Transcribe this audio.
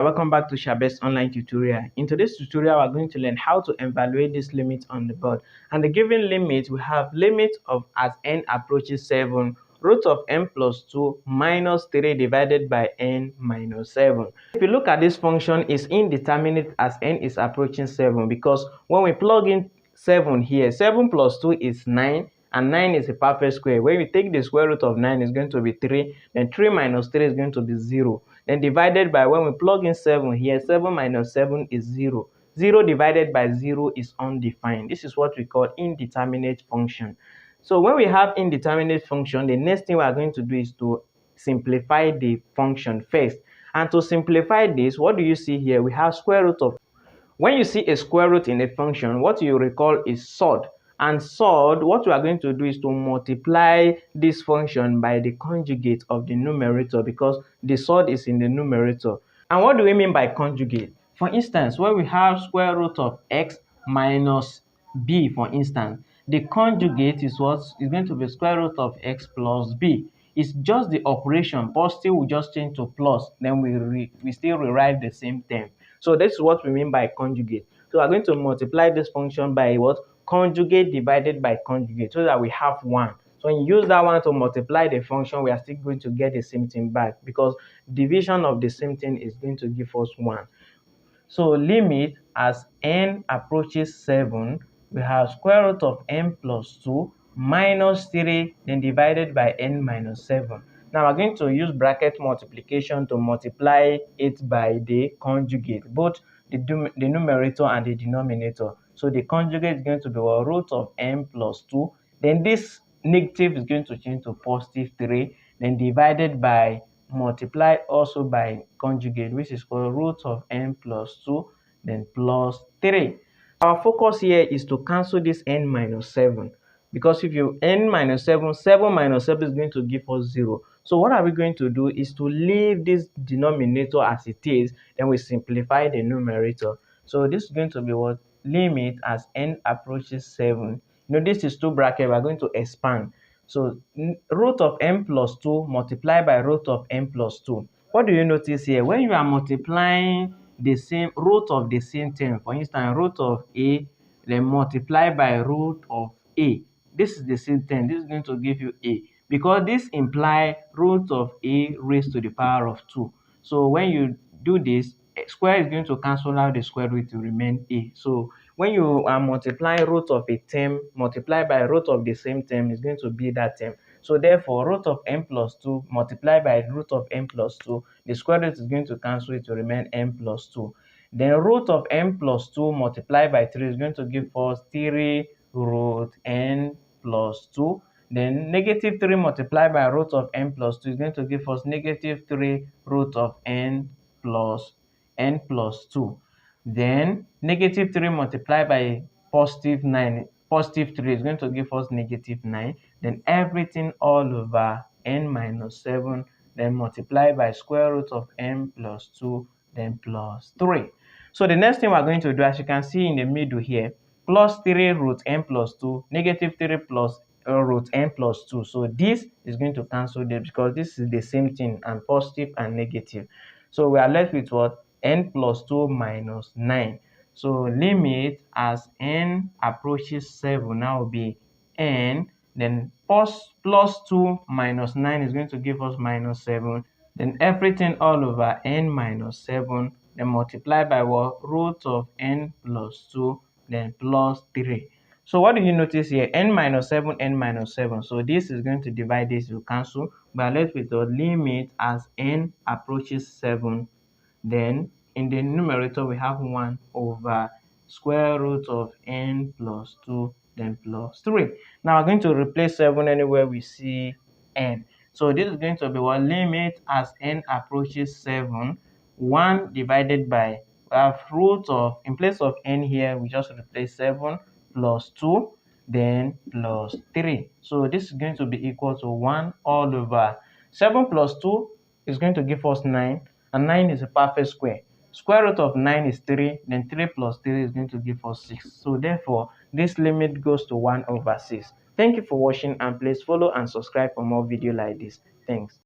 Welcome back to Shabest online tutorial. In today's tutorial, we're going to learn how to evaluate this limit on the board. And the given limit, we have limit of as n approaches 7, root of n plus 2 minus 3 divided by n minus 7. If you look at this function, it's indeterminate as n is approaching 7 because when we plug in 7 here, 7 plus 2 is 9. And 9 is a perfect square. When we take the square root of 9, is going to be 3. Then 3 minus 3 is going to be 0. Then divided by, when we plug in 7 here, 7 minus 7 is 0. 0 divided by 0 is undefined. This is what we call indeterminate function. So when we have indeterminate function, the next thing we are going to do is to simplify the function first. And to simplify this, what do you see here? We have square root of. When you see a square root in a function, what you recall is SOD. And SOD, what we are going to do is to multiply this function by the conjugate of the numerator because the SOD is in the numerator. And what do we mean by conjugate? For instance, when we have square root of x minus b, for instance, the conjugate is what is going to be square root of x plus b. It's just the operation, positive will just change to plus, then we still rewrite the same term. So this is what we mean by conjugate. So we're going to multiply this function by what? Conjugate divided by conjugate, so that we have 1. So when you use that one to multiply the function, we are still going to get the same thing back because division of the same thing is going to give us 1. So limit as n approaches 7, we have square root of n plus 2 minus 3, then divided by n minus 7. Now we're going to use bracket multiplication to multiply it by the conjugate, both the numerator and the denominator. So the conjugate is going to be root of n plus 2. Then this negative is going to change to positive 3, then divided by multiply also by conjugate, which is called root of n plus 2, then plus 3. Our focus here is to cancel this n minus 7. Because if you n minus 7, 7 minus 7 is going to give us 0. So what are we going to do is to leave this denominator as it is, then we simplify the numerator. So this is going to be what? Limit as n approaches 7. This is 2 bracket, we are going to expand. So root of n plus 2 multiplied by root of n plus 2. What do you notice here? When you are multiplying the same root of the same term, for instance, root of a, then multiply by root of a. This is the same thing. This is going to give you a, because this implies root of a raised to the power of 2. So when you do this, square is going to cancel out the square root to remain a. So when you are multiplying root of a term multiplied by root of the same term, is going to be that term. So therefore, root of n plus 2 multiplied by root of n plus 2, the square root is going to cancel it to remain n plus 2. Then root of n plus 2 multiplied by 3 is going to give us 3 root n plus 2. Then negative 3 multiplied by root of n plus 2 is going to give us negative 3 root of n plus 2. Then negative 3 multiplied by positive 9, positive 3 is going to give us negative 9. Then everything all over n minus 7, then multiply by square root of n plus 2, then plus 3. So the next thing we're going to do, as you can see in the middle here, plus 3 root n plus 2, negative 3 plus root n plus 2. So this is going to cancel this because this is the same thing, and positive and negative. So we are left with what? N plus 2 minus 9. So limit as n approaches 7 now will be n, then plus 2 minus 9 is going to give us minus 7. Then everything all over n minus 7, then multiply by what? Root of n plus 2, then plus 3. So what do you notice here? N minus 7, n minus 7. So this is going to divide this to cancel. We are left with the limit as n approaches 7. Then in the numerator we have 1 over square root of n plus 2, then plus 3. Now we're going to replace 7 anywhere we see n. So this is going to be what? Limit as n approaches 7, 1 divided by, we have root of, in place of n here, we just replace 7 plus 2, then plus 3. So this is going to be equal to 1 all over 7 plus 2 is going to give us 9, and 9 is a perfect square. Square root of 9 is 3, then 3 plus 3 is going to give us 6. So therefore, this limit goes to 1 over 6. Thank you for watching, and please follow and subscribe for more videos like this. Thanks.